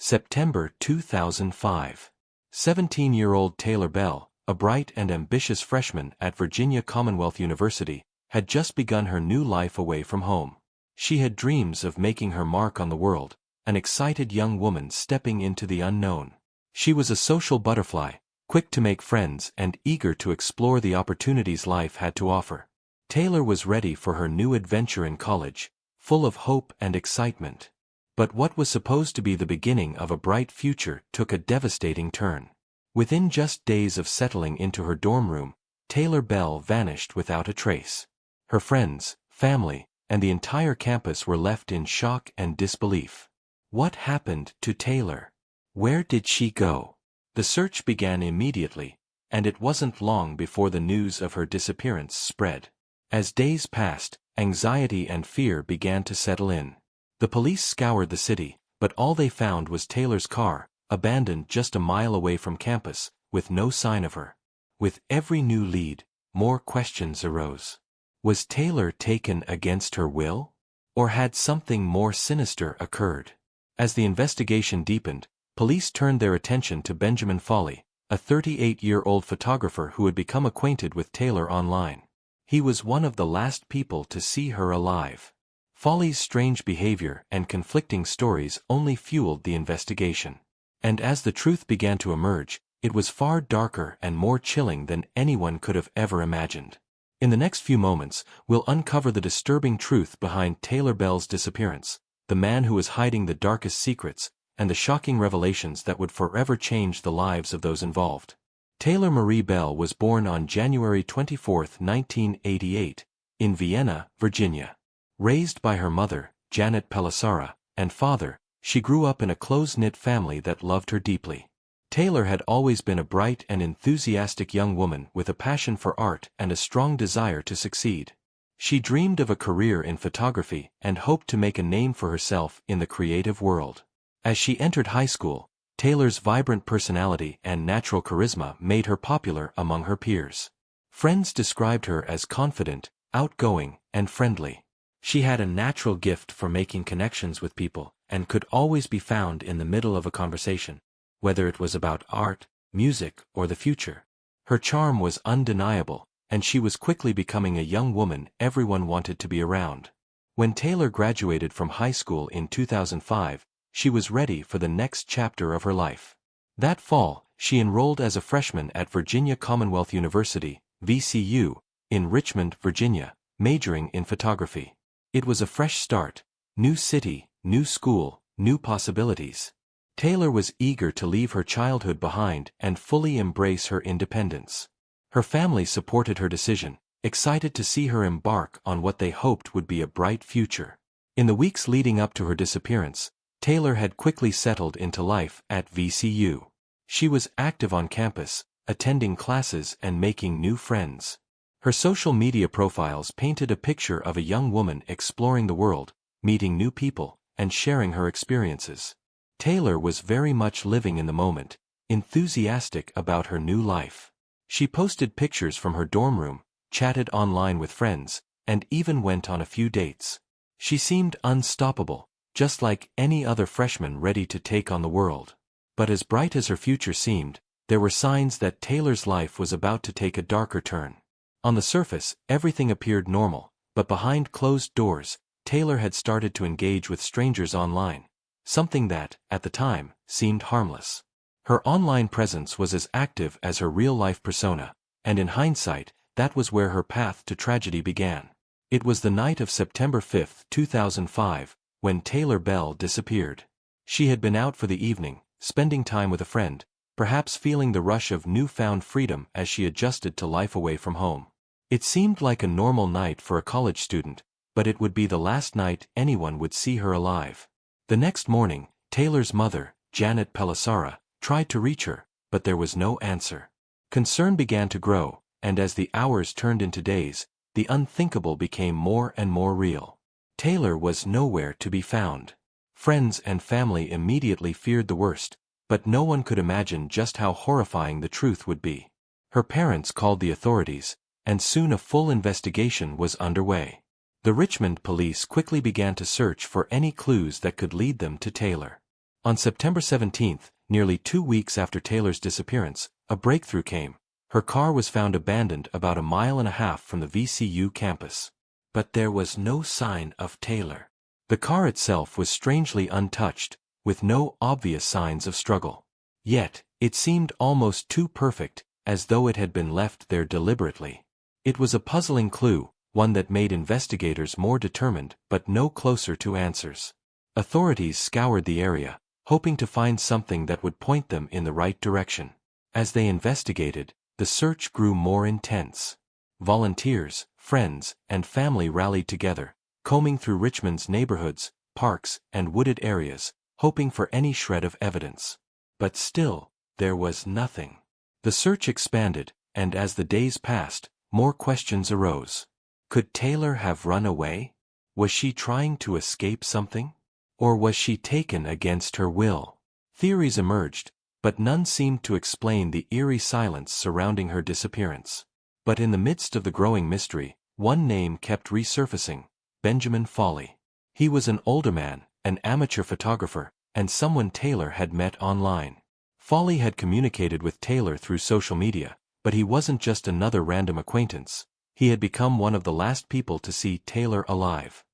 September 2005. 17-year-old Taylor Behl, a bright and ambitious freshman at Virginia Commonwealth University, had just begun her new life away from home. She had dreams of making her mark on the world, an excited young woman stepping into the unknown. She was a social butterfly, quick to make friends and eager to explore the opportunities life had to offer. Taylor was ready for her new adventure in college, full of hope and excitement. But what was supposed to be the beginning of a bright future took a devastating turn. Within just days of settling into her dorm room, Taylor Behl vanished without a trace. Her friends, family, and the entire campus were left in shock and disbelief. What happened to Taylor? Where did she go? The search began immediately, and it wasn't long before the news of her disappearance spread. As days passed, anxiety and fear began to settle in. The police scoured the city, but all they found was Taylor's car, abandoned just a mile away from campus, with no sign of her. With every new lead, more questions arose. Was Taylor taken against her will? Or had something more sinister occurred? As the investigation deepened, police turned their attention to Benjamin Foley, a 38-year-old photographer who had become acquainted with Taylor online. He was one of the last people to see her alive. Foley's strange behavior and conflicting stories only fueled the investigation. And as the truth began to emerge, it was far darker and more chilling than anyone could have ever imagined. In the next few moments, we'll uncover the disturbing truth behind Taylor Behl's disappearance, the man who was hiding the darkest secrets, and the shocking revelations that would forever change the lives of those involved. Taylor Marie Behl was born on January 24, 1988, in Vienna, Virginia. Raised by her mother, Janet Pelissara, and father, she grew up in a close-knit family that loved her deeply. Taylor had always been a bright and enthusiastic young woman with a passion for art and a strong desire to succeed. She dreamed of a career in photography and hoped to make a name for herself in the creative world. As she entered high school, Taylor's vibrant personality and natural charisma made her popular among her peers. Friends described her as confident, outgoing, and friendly. She had a natural gift for making connections with people and could always be found in the middle of a conversation, whether it was about art, music, or the future. Her charm was undeniable, and she was quickly becoming a young woman everyone wanted to be around. When Taylor graduated from high school in 2005, she was ready for the next chapter of her life. That fall, she enrolled as a freshman at Virginia Commonwealth University, VCU, in Richmond, Virginia, majoring in photography. It was a fresh start, new city, new school, new possibilities. Taylor was eager to leave her childhood behind and fully embrace her independence. Her family supported her decision, excited to see her embark on what they hoped would be a bright future. In the weeks leading up to her disappearance, Taylor had quickly settled into life at VCU. She was active on campus, attending classes and making new friends. Her social media profiles painted a picture of a young woman exploring the world, meeting new people, and sharing her experiences. Taylor was very much living in the moment, enthusiastic about her new life. She posted pictures from her dorm room, chatted online with friends, and even went on a few dates. She seemed unstoppable, just like any other freshman ready to take on the world. But as bright as her future seemed, there were signs that Taylor's life was about to take a darker turn. On the surface, everything appeared normal, but behind closed doors, Taylor had started to engage with strangers online, something that, at the time, seemed harmless. Her online presence was as active as her real-life persona, and in hindsight, that was where her path to tragedy began. It was the night of September 5, 2005, when Taylor Behl disappeared. She had been out for the evening, spending time with a friend, perhaps feeling the rush of newfound freedom as she adjusted to life away from home. It seemed like a normal night for a college student, but it would be the last night anyone would see her alive. The next morning, Taylor's mother, Janet Pelissara, tried to reach her, but there was no answer. Concern began to grow, and as the hours turned into days, the unthinkable became more and more real. Taylor was nowhere to be found. Friends and family immediately feared the worst, but no one could imagine just how horrifying the truth would be. Her parents called the authorities, and soon a full investigation was underway. The Richmond police quickly began to search for any clues that could lead them to Taylor. On September 17, nearly 2 weeks after Taylor's disappearance, a breakthrough came. Her car was found abandoned about a mile and a half from the VCU campus. But there was no sign of Taylor. The car itself was strangely untouched, with no obvious signs of struggle. Yet, it seemed almost too perfect, as though it had been left there deliberately. It was a puzzling clue, one that made investigators more determined but no closer to answers. Authorities scoured the area, hoping to find something that would point them in the right direction. As they investigated, the search grew more intense. Volunteers, friends, and family rallied together, combing through Richmond's neighborhoods, parks, and wooded areas, hoping for any shred of evidence. But still, there was nothing. The search expanded, and as the days passed, more questions arose. Could Taylor have run away? Was she trying to escape something? Or was she taken against her will? Theories emerged, but none seemed to explain the eerie silence surrounding her disappearance. But in the midst of the growing mystery, one name kept resurfacing: Benjamin Foley. He was an older man, an amateur photographer, and someone Taylor had met online. Foley had communicated with Taylor through social media, but he wasn't just another random acquaintance. He had become one of the last people to see Taylor alive.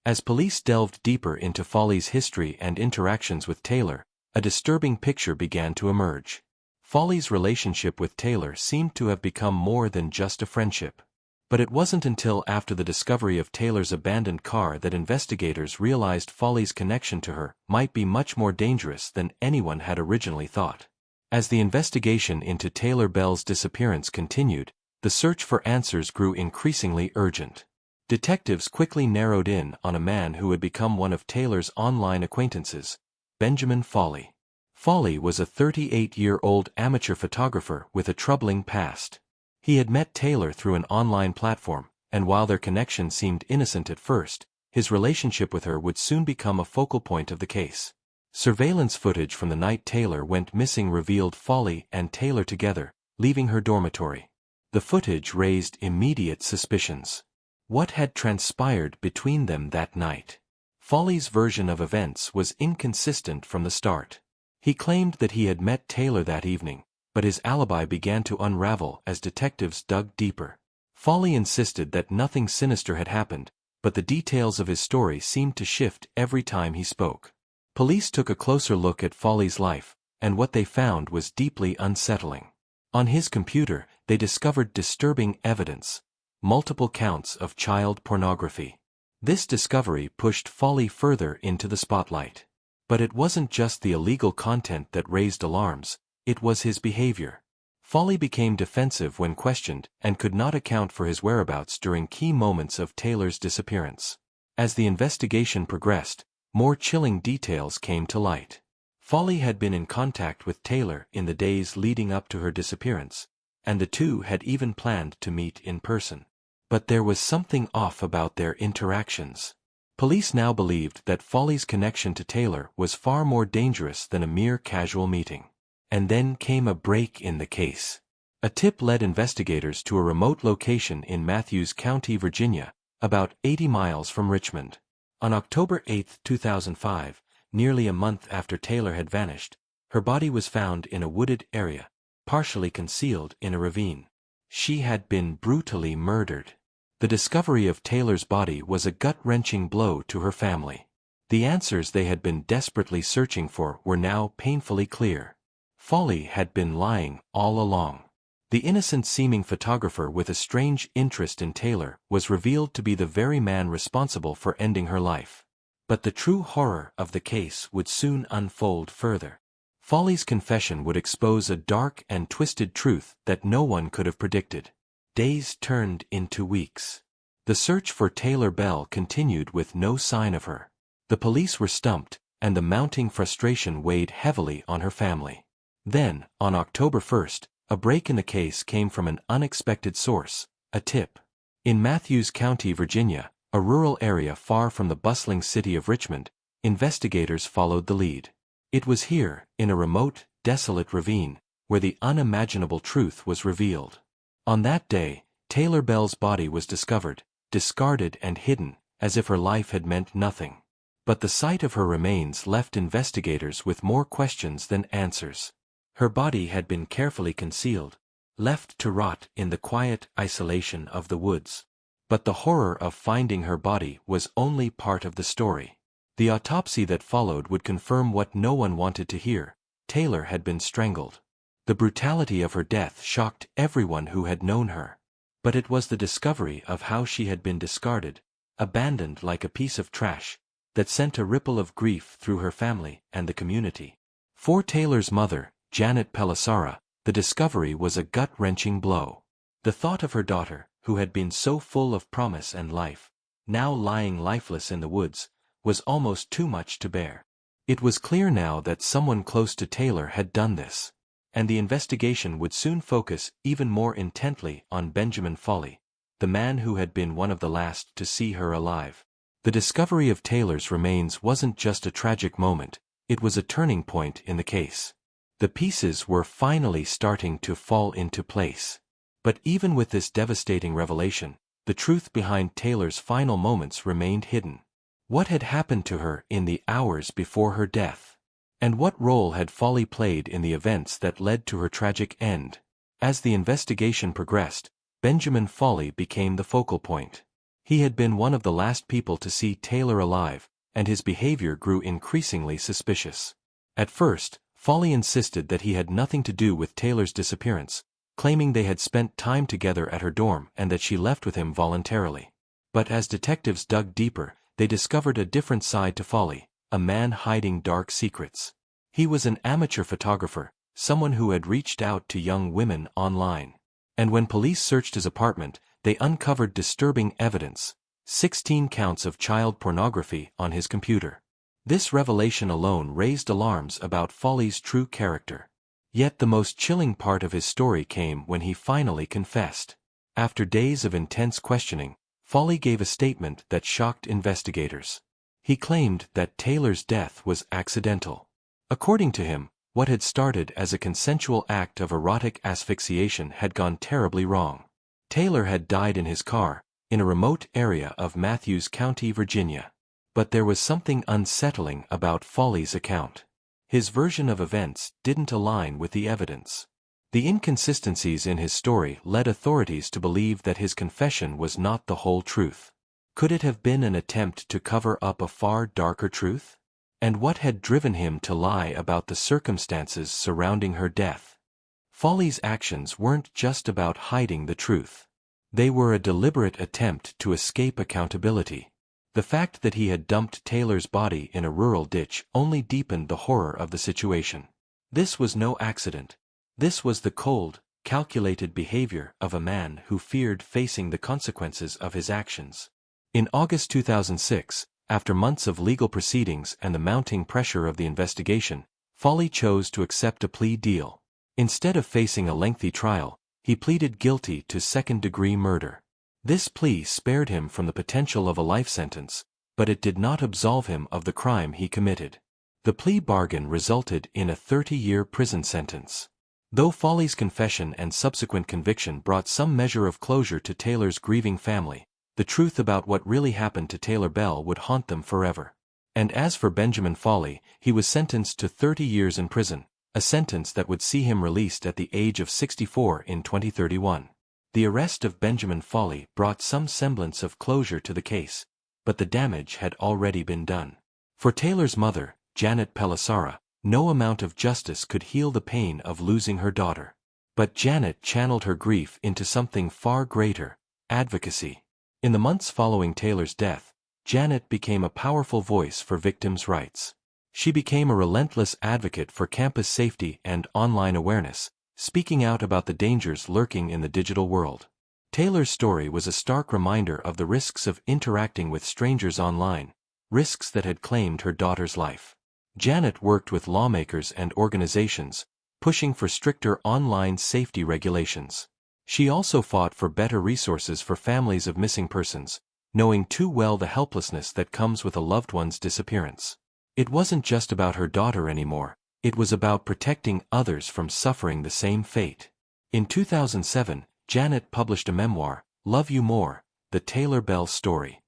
As police delved deeper into Foley's history and interactions with Taylor, a disturbing picture began to emerge. Foley's relationship with Taylor seemed to have become more than just a friendship. But it wasn't until after the discovery of Taylor's abandoned car that investigators realized Foley's connection to her might be much more dangerous than anyone had originally thought. As the investigation into Taylor Behl's disappearance continued, the search for answers grew increasingly urgent. Detectives quickly narrowed in on a man who had become one of Taylor's online acquaintances: Benjamin Foley. Foley was a 38-year-old amateur photographer with a troubling past. He had met Taylor through an online platform, and while their connection seemed innocent at first, his relationship with her would soon become a focal point of the case. Surveillance footage from the night Taylor went missing revealed Foley and Taylor together, leaving her dormitory. The footage raised immediate suspicions. What had transpired between them that night? Foley's version of events was inconsistent from the start. He claimed that he had met Taylor that evening, but his alibi began to unravel as detectives dug deeper. Foley insisted that nothing sinister had happened, but the details of his story seemed to shift every time he spoke. Police took a closer look at Foley's life, and what they found was deeply unsettling. On his computer, they discovered disturbing evidence: multiple counts of child pornography. This discovery pushed Foley further into the spotlight. But it wasn't just the illegal content that raised alarms, it was his behavior. Foley became defensive when questioned and could not account for his whereabouts during key moments of Taylor's disappearance. As the investigation progressed, more chilling details came to light. Foley had been in contact with Taylor in the days leading up to her disappearance, and the two had even planned to meet in person. But there was something off about their interactions. Police now believed that Foley's connection to Taylor was far more dangerous than a mere casual meeting. And then came a break in the case. A tip led investigators to a remote location in Matthews County, Virginia, about 80 miles from Richmond. On October 8, 2005, nearly a month after Taylor had vanished, her body was found in a wooded area, partially concealed in a ravine. She had been brutally murdered. The discovery of Taylor's body was a gut-wrenching blow to her family. The answers they had been desperately searching for were now painfully clear. Foley had been lying all along. The innocent-seeming photographer with a strange interest in Taylor was revealed to be the very man responsible for ending her life. But the true horror of the case would soon unfold further. Foley's confession would expose a dark and twisted truth that no one could have predicted. Days turned into weeks. The search for Taylor Behl continued with no sign of her. The police were stumped, and the mounting frustration weighed heavily on her family. Then, on October 1st, a break in the case came from an unexpected source: a tip. In Matthews County, Virginia, a rural area far from the bustling city of Richmond, investigators followed the lead. It was here, in a remote, desolate ravine, where the unimaginable truth was revealed. On that day, Taylor Behl's body was discovered, discarded and hidden, as if her life had meant nothing. But the sight of her remains left investigators with more questions than answers. Her body had been carefully concealed, left to rot in the quiet isolation of the woods. But the horror of finding her body was only part of the story. The autopsy that followed would confirm what no one wanted to hear: Taylor had been strangled. The brutality of her death shocked everyone who had known her. But it was the discovery of how she had been discarded, abandoned like a piece of trash, that sent a ripple of grief through her family and the community. For Taylor's mother, Janet Behl, the discovery was a gut-wrenching blow. The thought of her daughter, who had been so full of promise and life, now lying lifeless in the woods, was almost too much to bear. It was clear now that someone close to Taylor had done this, and the investigation would soon focus even more intently on Benjamin Foley, the man who had been one of the last to see her alive. The discovery of Taylor's remains wasn't just a tragic moment, it was a turning point in the case. The pieces were finally starting to fall into place. But even with this devastating revelation, the truth behind Taylor's final moments remained hidden. What had happened to her in the hours before her death? And what role had Foley played in the events that led to her tragic end? As the investigation progressed, Benjamin Foley became the focal point. He had been one of the last people to see Taylor alive, and his behavior grew increasingly suspicious. At first, Foley insisted that he had nothing to do with Taylor's disappearance, claiming they had spent time together at her dorm and that she left with him voluntarily. But as detectives dug deeper, they discovered a different side to Foley, a man hiding dark secrets. He was an amateur photographer, someone who had reached out to young women online. And when police searched his apartment, they uncovered disturbing evidence: 16 counts of child pornography on his computer. This revelation alone raised alarms about Foley's true character. Yet the most chilling part of his story came when he finally confessed. After days of intense questioning, Foley gave a statement that shocked investigators. He claimed that Taylor's death was accidental. According to him, what had started as a consensual act of erotic asphyxiation had gone terribly wrong. Taylor had died in his car, in a remote area of Matthews County, Virginia. But there was something unsettling about Foley's account. His version of events didn't align with the evidence. The inconsistencies in his story led authorities to believe that his confession was not the whole truth. Could it have been an attempt to cover up a far darker truth? And what had driven him to lie about the circumstances surrounding her death? Foley's actions weren't just about hiding the truth. They were a deliberate attempt to escape accountability. The fact that he had dumped Taylor's body in a rural ditch only deepened the horror of the situation. This was no accident. This was the cold, calculated behavior of a man who feared facing the consequences of his actions. In August 2006, after months of legal proceedings and the mounting pressure of the investigation, Foley chose to accept a plea deal. Instead of facing a lengthy trial, he pleaded guilty to second-degree murder. This plea spared him from the potential of a life sentence, but it did not absolve him of the crime he committed. The plea bargain resulted in a 30-year prison sentence. Though Foley's confession and subsequent conviction brought some measure of closure to Taylor's grieving family, the truth about what really happened to Taylor Behl would haunt them forever. And as for Benjamin Foley, he was sentenced to 30 years in prison, a sentence that would see him released at the age of 64 in 2031. The arrest of Benjamin Foley brought some semblance of closure to the case, but the damage had already been done. For Taylor's mother, Janet Behl, no amount of justice could heal the pain of losing her daughter. But Janet channeled her grief into something far greater: advocacy. In the months following Taylor's death, Janet became a powerful voice for victims' rights. She became a relentless advocate for campus safety and online awareness, speaking out about the dangers lurking in the digital world. Taylor's story was a stark reminder of the risks of interacting with strangers online, risks that had claimed her daughter's life. Janet worked with lawmakers and organizations, pushing for stricter online safety regulations. She also fought for better resources for families of missing persons, knowing too well the helplessness that comes with a loved one's disappearance. It wasn't just about her daughter anymore, it was about protecting others from suffering the same fate. In 2007, Janet published a memoir, Love You More: The Taylor Behl Story.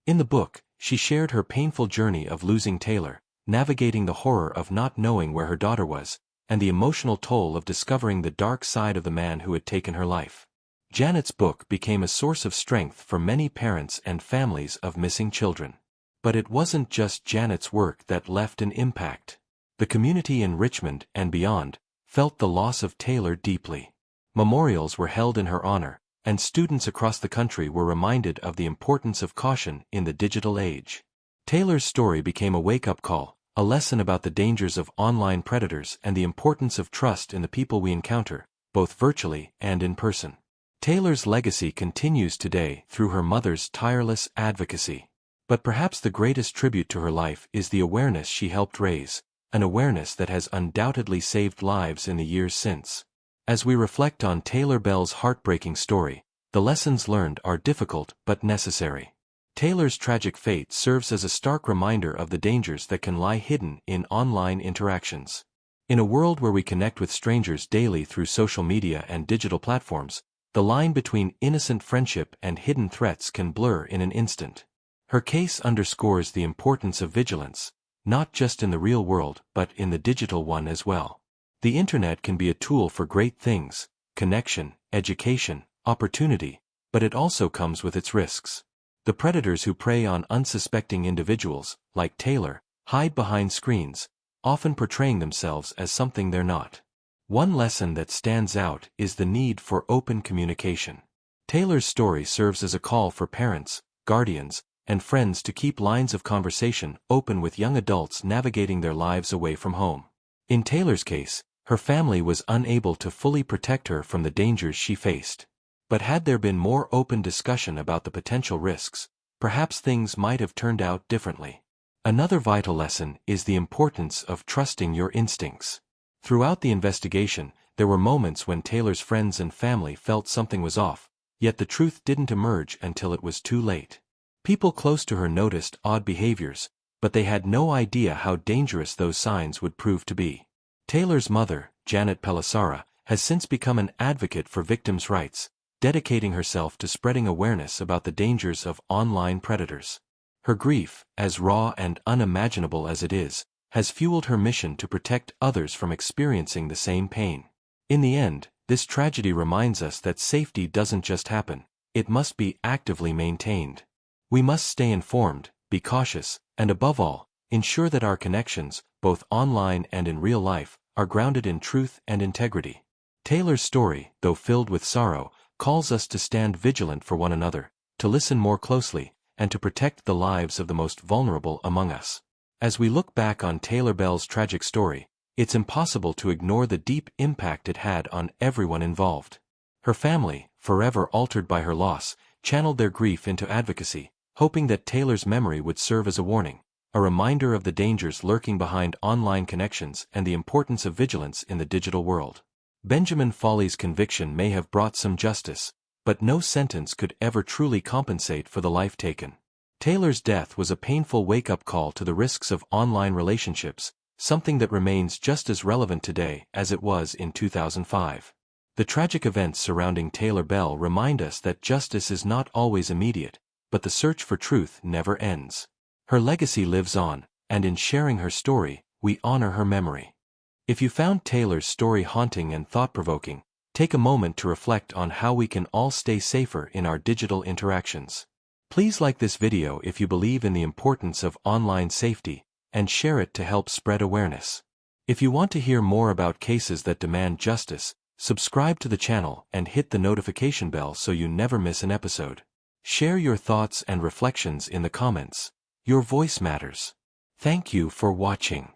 In the book, She shared her painful journey of losing Taylor, navigating the horror of not knowing where her daughter was, and the emotional toll of discovering the dark side of the man who had taken her life. Janet's book became a source of strength for many parents and families of missing children. But it wasn't just Janet's work that left an impact. The community in Richmond and beyond felt the loss of Taylor deeply. Memorials were held in her honor, and students across the country were reminded of the importance of caution in the digital age. Taylor's story became a wake-up call, a lesson about the dangers of online predators and the importance of trust in the people we encounter, both virtually and in person. Taylor's legacy continues today through her mother's tireless advocacy. But perhaps the greatest tribute to her life is the awareness she helped raise, an awareness that has undoubtedly saved lives in the years since. As we reflect on Taylor Behl's heartbreaking story, the lessons learned are difficult but necessary. Taylor's tragic fate serves as a stark reminder of the dangers that can lie hidden in online interactions. In a world where we connect with strangers daily through social media and digital platforms, the line between innocent friendship and hidden threats can blur in an instant. Her case underscores the importance of vigilance, not just in the real world but in the digital one as well. The internet can be a tool for great things, connection, education, opportunity, but it also comes with its risks. The predators who prey on unsuspecting individuals, like Taylor, hide behind screens, often portraying themselves as something they're not. One lesson that stands out is the need for open communication. Taylor's story serves as a call for parents, guardians, and friends to keep lines of conversation open with young adults navigating their lives away from home. In Taylor's case, her family was unable to fully protect her from the dangers she faced. But had there been more open discussion about the potential risks, perhaps things might have turned out differently. Another vital lesson is the importance of trusting your instincts. Throughout the investigation, there were moments when Taylor's friends and family felt something was off, yet the truth didn't emerge until it was too late. People close to her noticed odd behaviors, but they had no idea how dangerous those signs would prove to be. Taylor's mother, Janet Pelissara, has since become an advocate for victims' rights, dedicating herself to spreading awareness about the dangers of online predators. Her grief, as raw and unimaginable as it is, has fueled her mission to protect others from experiencing the same pain. In the end, this tragedy reminds us that safety doesn't just happen, it must be actively maintained. We must stay informed, be cautious, and above all, ensure that our connections, both online and in real life, are grounded in truth and integrity. Taylor's story, though filled with sorrow, calls us to stand vigilant for one another, to listen more closely, and to protect the lives of the most vulnerable among us. As we look back on Taylor Behl's tragic story, it's impossible to ignore the deep impact it had on everyone involved. Her family, forever altered by her loss, channeled their grief into advocacy, hoping that Taylor's memory would serve as a warning, a reminder of the dangers lurking behind online connections and the importance of vigilance in the digital world. Benjamin Foley's conviction may have brought some justice, but no sentence could ever truly compensate for the life taken. Taylor's death was a painful wake-up call to the risks of online relationships, something that remains just as relevant today as it was in 2005. The tragic events surrounding Taylor Behl remind us that justice is not always immediate, but the search for truth never ends. Her legacy lives on, and in sharing her story, we honor her memory. If you found Taylor's story haunting and thought-provoking, take a moment to reflect on how we can all stay safer in our digital interactions. Please like this video if you believe in the importance of online safety, and share it to help spread awareness. If you want to hear more about cases that demand justice, subscribe to the channel and hit the notification bell so you never miss an episode. Share your thoughts and reflections in the comments. Your voice matters. Thank you for watching.